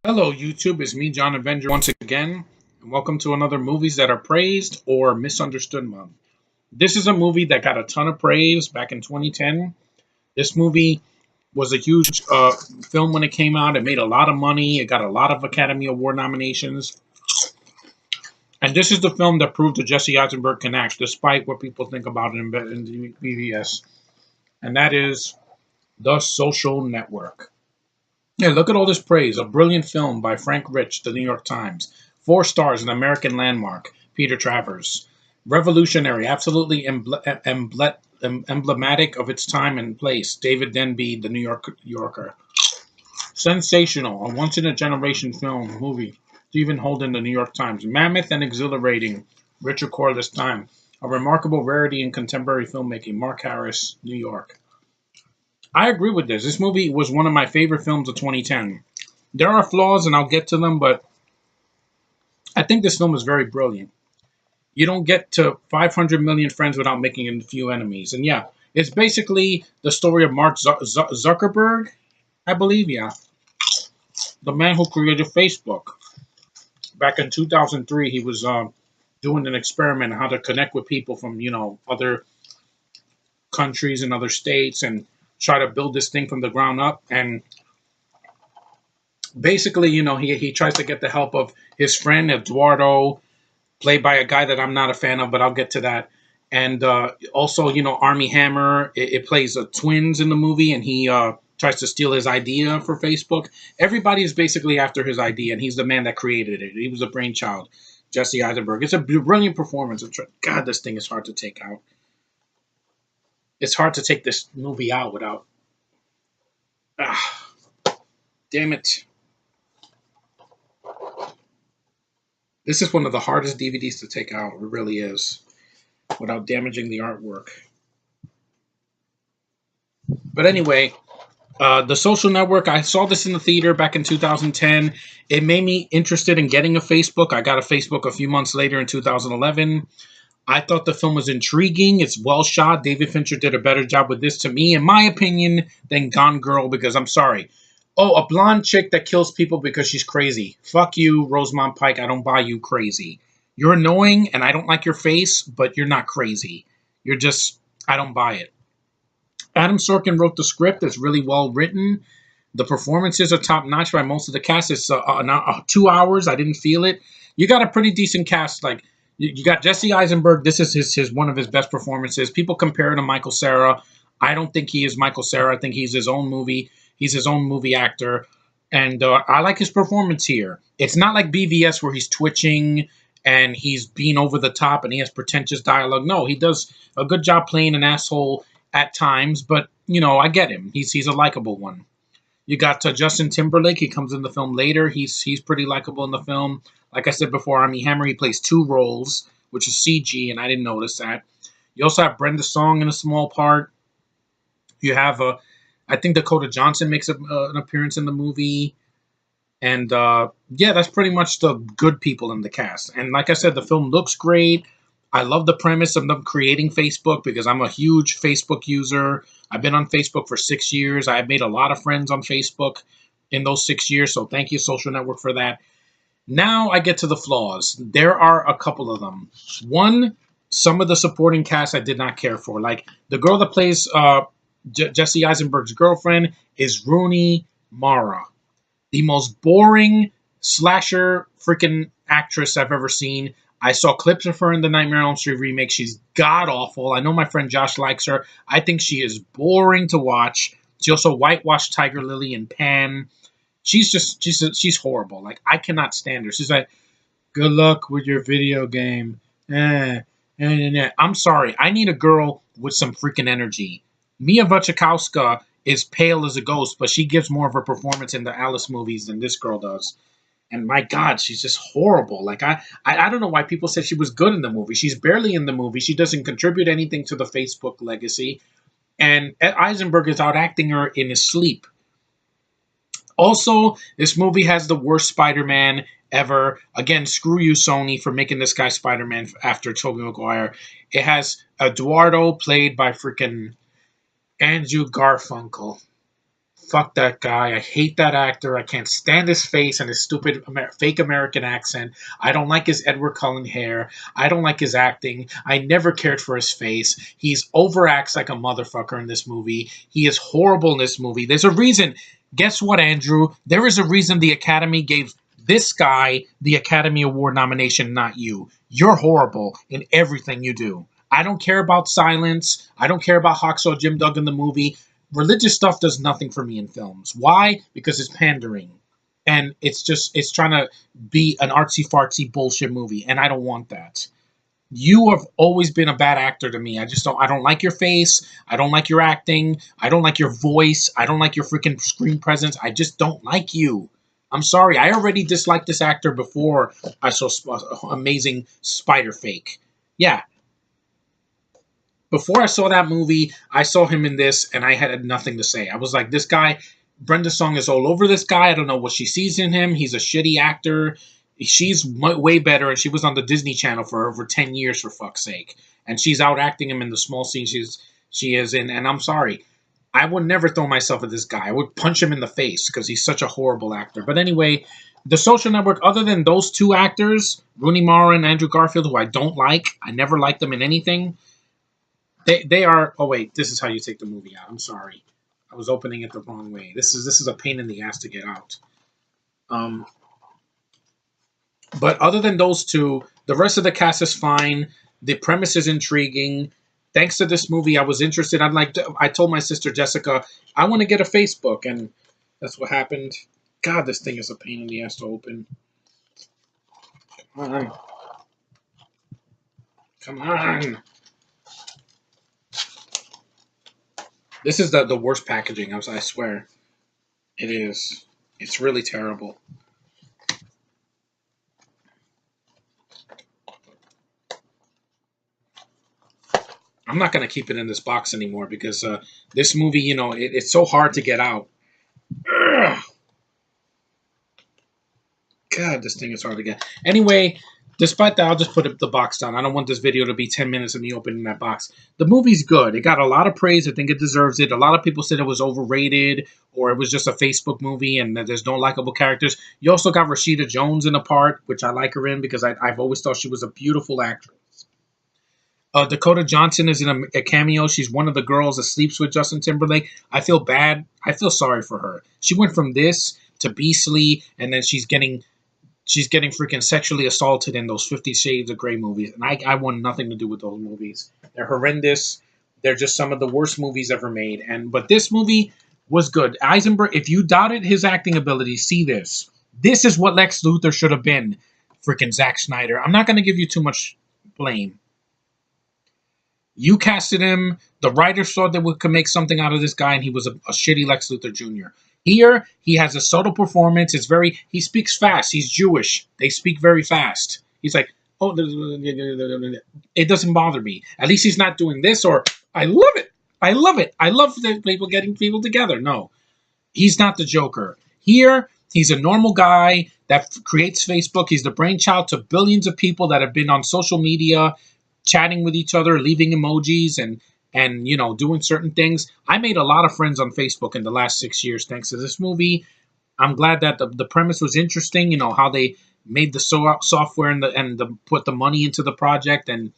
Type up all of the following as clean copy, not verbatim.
Hello, YouTube. It's me, John Avenger, once again, and welcome to another Movies That Are Praised or Misunderstood month. This is a movie that got a ton of praise back in 2010. This movie was a huge film when it came out. It made a lot of money. It got a lot of Academy Award nominations. And this is the film that proved that Jesse Eisenberg can act, despite what people think about it in BVS. And that is The Social Network. Yeah, look at all this praise. A brilliant film by Frank Rich, The New York Times. 4 stars, an American landmark, Peter Travers. Revolutionary, absolutely emblematic of its time and place, David Denby, The Yorker. Sensational, a once in a generation movie to even hold in the New York Times. Mammoth and exhilarating, Richard Corliss time. A remarkable rarity in contemporary filmmaking, Mark Harris, New York. I agree with this. This movie was one of my favorite films of 2010. There are flaws, and I'll get to them, but I think this film is very brilliant. You don't get to 500 million friends without making a few enemies. And yeah, it's basically the story of Mark Zuckerberg, I believe, yeah. The man who created Facebook. Back in 2003, he was doing an experiment on how to connect with people from, other countries and other states and try to build this thing from the ground up. And basically, he tries to get the help of his friend Eduardo, played by a guy that I'm not a fan of, but I'll get to that. And also, Army Hammer. It plays twins in the movie, and he tries to steal his idea for Facebook. Everybody is basically after his idea, and he's the man that created it. He was the brainchild, Jesse Eisenberg. It's a brilliant performance. God, this thing is hard to take out. It's hard to take this movie out without. Ah, damn it. This is one of the hardest DVDs to take out. It really is, without damaging the artwork. But anyway, The Social Network, I saw this in the theater back in 2010. It made me interested in getting a Facebook. I got a Facebook a few months later in 2011. I thought the film was intriguing. It's well shot. David Fincher did a better job with this, to me, in my opinion, than Gone Girl, because I'm sorry. Oh, a blonde chick that kills people because she's crazy. Fuck you, Rosamund Pike. I don't buy you crazy. You're annoying and I don't like your face, but you're not crazy. You're just, I don't buy it. Adam Sorkin wrote the script. It's really well written. The performances are top notch by most of the cast. It's 2 hours. I didn't feel it. You got a pretty decent cast. Like you got Jesse Eisenberg. This is his one of his best performances. People compare him to Michael Cera. I don't think he is Michael Cera. I think he's his own movie. He's his own movie actor, and I like his performance here. It's not like BVS where he's twitching and he's being over the top and he has pretentious dialogue. No, he does a good job playing an asshole at times, but I get him. He's a likable one. You got Justin Timberlake. He comes in the film later. He's pretty likable in the film. Like I said before, Armie Hammer, he plays two roles, which is CG, and I didn't notice that. You also have Brenda Song in a small part. You have I think Dakota Johnson makes an appearance in the movie. And yeah, that's pretty much the good people in the cast. And like I said, the film looks great. I love the premise of them creating Facebook because I'm a huge Facebook user. I've been on Facebook for 6 years. I've made a lot of friends on Facebook in those 6 years. So thank you, Social Network, for that. Now I get to the flaws. There are a couple of them. One, some of the supporting cast I did not care for. Like the girl that plays Jesse Eisenberg's girlfriend is Rooney Mara, the most boring slasher freaking actress I've ever seen. I saw clips of her in the Nightmare on Elm Street remake. She's god awful. I know my friend Josh likes her. I think she is boring to watch. She also whitewashed Tiger Lily and Pan. She's horrible. Like I cannot stand her. She's like, good luck with your video game. I'm sorry. I need a girl with some freaking energy. Mia Wasikowska is pale as a ghost, but she gives more of a performance in the Alice movies than this girl does. And my God, she's just horrible. Like I don't know why people said she was good in the movie. She's barely in the movie. She doesn't contribute anything to the Facebook legacy. And Eisenberg is out acting her in his sleep. Also, this movie has the worst Spider-Man ever. Again, screw you, Sony, for making this guy Spider-Man after Tobey Maguire. It has Eduardo, played by freaking Andrew Garfunkel. Fuck that guy. I hate that actor. I can't stand his face and his stupid fake American accent. I don't like his Edward Cullen hair. I don't like his acting. I never cared for his face. He's overacts like a motherfucker in this movie. He is horrible in this movie. There's a reason. Guess what, Andrew? There is a reason the Academy gave this guy the Academy Award nomination, not you. You're horrible in everything you do. I don't care about Silence. I don't care about Hacksaw Jim Duggan the movie. Religious stuff does nothing for me in films. Why? Because it's pandering. And it's trying to be an artsy fartsy bullshit movie. And I don't want that. You have always been a bad actor to me. I don't like your face. I don't like your acting. I don't like your voice. I don't like your freaking screen presence. I just don't like you. I'm sorry. I already disliked this actor before I saw Amazing Spider Fake. Yeah, before I saw that movie, I saw him in this, and I had nothing to say. I was like, this guy, Brenda Song is all over this guy. I don't know what she sees in him. He's a shitty actor. She's way better, and she was on the Disney Channel for over 10 years, for fuck's sake. And she's out acting him in the small scenes she is in, and I'm sorry. I would never throw myself at this guy. I would punch him in the face because he's such a horrible actor. But anyway, The Social Network, other than those two actors, Rooney Mara and Andrew Garfield, who I don't like, I never liked them in anything. They are. Oh wait, this is how you take the movie out. I'm sorry, I was opening it the wrong way. This is a pain in the ass to get out. But other than those two, the rest of the cast is fine. The premise is intriguing. Thanks to this movie, I was interested. I told my sister Jessica, I want to get a Facebook, and that's what happened. God, this thing is a pain in the ass to open. Come on, come on. This is the worst packaging, I swear. It is. It's really terrible. I'm not going to keep it in this box anymore because this movie, it's so hard to get out. Ugh. God, this thing is hard to get. Anyway, despite that, I'll just put the box down. I don't want this video to be 10 minutes of me opening that box. The movie's good. It got a lot of praise. I think it deserves it. A lot of people said it was overrated or it was just a Facebook movie and that there's no likable characters. You also got Rashida Jones in a part, which I like her in because I've always thought she was a beautiful actress. Dakota Johnson is in a cameo. She's one of the girls that sleeps with Justin Timberlake. I feel bad. I feel sorry for her. She went from this to Beastly, and then she's getting freaking sexually assaulted in those 50 Shades of Grey movies. And I want nothing to do with those movies. They're horrendous. They're just some of the worst movies ever made. But this movie was good. Eisenberg, if you doubted his acting ability, see this. This is what Lex Luthor should have been. Freaking Zack Snyder. I'm not going to give you too much blame. You casted him. The writers thought they could make something out of this guy, and he was a shitty Lex Luthor Jr. Here, he has a subtle performance. He speaks fast. He's Jewish. They speak very fast. He's like, oh, it doesn't bother me. At least he's not doing this or, I love it. I love it. I love the people getting people together. No, he's not the Joker. Here, he's a normal guy that creates Facebook. He's the brainchild to billions of people that have been on social media, chatting with each other, leaving emojis, and doing certain things. I made a lot of friends on Facebook in the last 6 years thanks to this movie. I'm glad that the premise was interesting. How they made the software and put the money into the project, and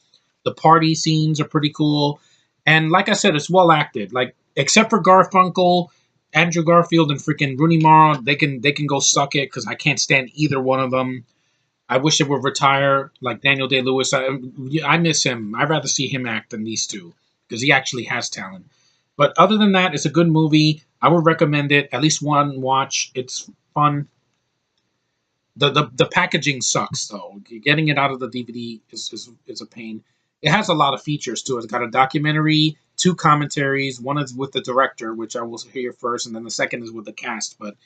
the party scenes are pretty cool. And like I said, it's well acted. Like except for Garfunkel, Andrew Garfield, and freaking Rooney Mara, they can go suck it because I can't stand either one of them. I wish they would retire like Daniel Day-Lewis. I miss him. I'd rather see him act than these two because he actually has talent. But other than that, it's a good movie. I would recommend it. At least one watch. It's fun. The packaging sucks, though. Getting it out of the DVD is a pain. It has a lot of features, too. It's got a documentary, 2 commentaries. One is with the director, which I will hear first, and then the second is with the cast. But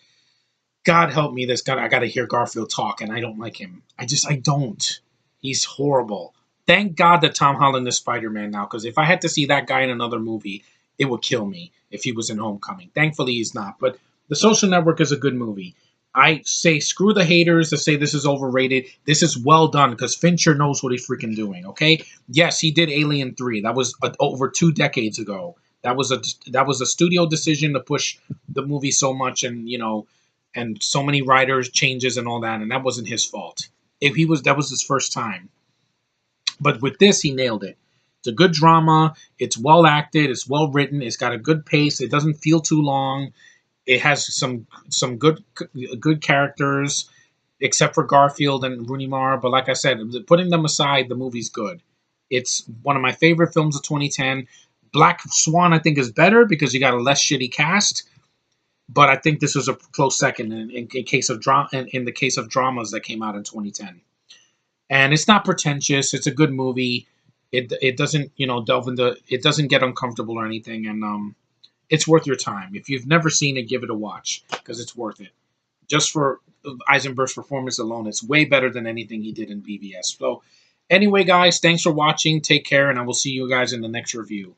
God help me, I got to hear Garfield talk, and I don't like him. I don't. He's horrible. Thank God that Tom Holland is Spider-Man now, because if I had to see that guy in another movie, it would kill me if he was in Homecoming. Thankfully, he's not. But The Social Network is a good movie. I say screw the haters that say this is overrated. This is well done, because Fincher knows what he's freaking doing, okay? Yes, he did Alien 3. That was over 2 decades ago. That was a studio decision to push the movie so much, and and so many writers changes and all that, and that wasn't his fault. If he was That was his first time, but with this he nailed it. It's a good drama. It's well acted. It's well written. It's got a good pace. It doesn't feel too long. It has some good characters, except for Garfield and Rooney Mara. But like I said, putting them aside, the movie's good. It's one of my favorite films of 2010. Black Swan, I think, is better because you got a less shitty cast. But I think this was a close second in case of in the case of dramas that came out in 2010. And it's not pretentious. It's a good movie. It doesn't delve into, it doesn't get uncomfortable or anything, and it's worth your time. If you've never seen it, give it a watch because it's worth it. Just for Eisenberg's performance alone, it's way better than anything he did in BVS. So, anyway, guys, thanks for watching. Take care, and I will see you guys in the next review.